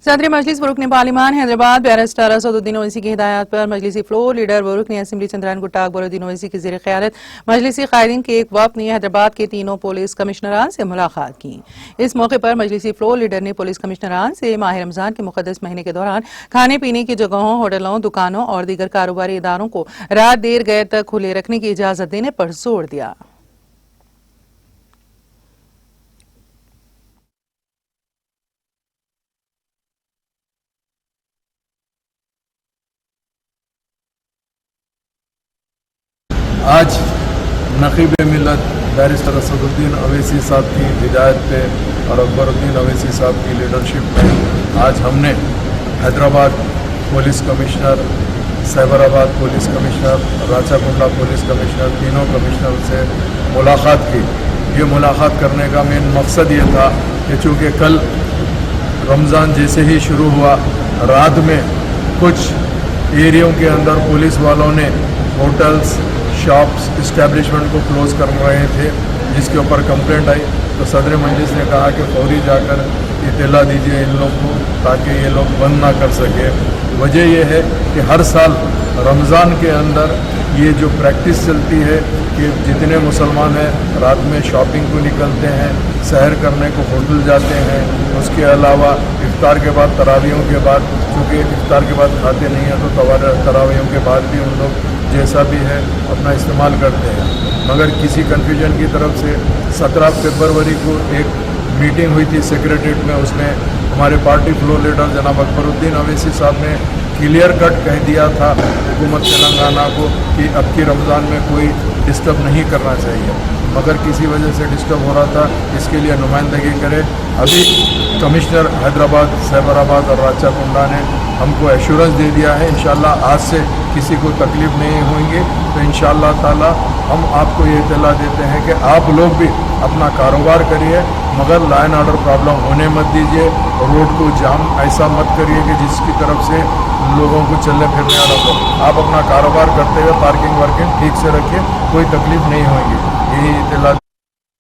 صدر مجلس ورکن پارلیمان حیدرآباد بیرسٹر اسدالدین اویسی کی ہدایات پر مجلسی فلور لیڈر ورکن اسمبلی چندران گٹا اکبرالدین اویسی کی زیر قیادت مجلسی قائدین کے ایک وفد نے حیدرآباد کے تینوں پولیس کمشنران سے ملاقات کی۔ اس موقع پر مجلسی فلور لیڈر نے پولیس کمشنران سے ماہ رمضان کے مقدس مہینے کے دوران کھانے پینے کی جگہوں، ہوٹلوں، دکانوں اور دیگر کاروباری اداروں کو رات دیر گئے تک کھلے رکھنے کی اجازت دینے پر زور دیا۔ آج نقیب ملت بیرسٹر اسدالدین اویسی صاحب کی ہدایت پہ اور اکبرالدین اویسی صاحب کی لیڈرشپ میں آج ہم نے Hyderabad police commissioner, Cyberabad police commissioner, Rachakonda police commissioner, تینوں کمشنر سے ملاقات کی۔ یہ ملاقات کرنے کا مین مقصد یہ تھا کہ چونکہ کل رمضان جیسے ہی شروع ہوا، رات میں کچھ ایریوں کے اندر پولیس والوں نے ہوٹلز، شاپس، اسٹیبلشمنٹ کو کلوز کر رہے تھے، جس کے اوپر کمپلینٹ آئی تو صدر مجلس نے کہا کہ فوری جا کر اطلاع دیجیے ان لوگ کو تاکہ یہ لوگ بند نہ کر سکے۔ وجہ یہ ہے کہ ہر سال رمضان کے اندر یہ جو پریکٹس چلتی ہے کہ جتنے مسلمان ہیں رات میں شاپنگ کو نکلتے ہیں، سحر کرنے کو ہوٹل جاتے ہیں، اس کے علاوہ افطار کے بعد، تراویحوں کے بعد، چونکہ افطار کے بعد کھاتے نہیں ہیں تو تراویحوں کے بعد بھی ان لوگ جیسا بھی ہے اپنا استعمال کرتے ہیں۔ مگر کسی کنفیوژن کی طرف سے 17 فروری کو ایک میٹنگ ہوئی تھی سیکریٹریٹ میں، اس میں ہمارے پارٹی فلور لیڈر جناب اکبرالدین اویسی صاحب نے کلیئر کٹ کہہ دیا تھا حکومت تلنگانہ کو کہ اب کی رمضان میں کوئی ڈسٹرب نہیں کرنا چاہیے، مگر کسی وجہ سے ڈسٹرب ہو رہا تھا، اس کے لیے نمائندگی کرے۔ ابھی کمشنر حیدرآباد، سیبرآباد اور راچاکنڈا نے ہم کو ایشورنس دے دیا ہے انشاءاللہ آج سے کسی کو تکلیف نہیں ہوئیں گے، تو انشاءاللہ تعالی ہم آپ کو یہ اطلاع دیتے ہیں کہ آپ لوگ بھی اپنا کاروبار کریے، مگر لا اینڈ آرڈر پرابلم ہونے مت دیجیے، روڈ کو جام ایسا مت کریے کہ جس کی طرف سے لوگوں کو چلنے پھرنے والا ہو۔ آپ اپنا کاروبار کرتے ہوئے پارکنگ وارکنگ ٹھیک سے رکھیے، کوئی تکلیف نہیں ہوئیں گی، یہی اطلاع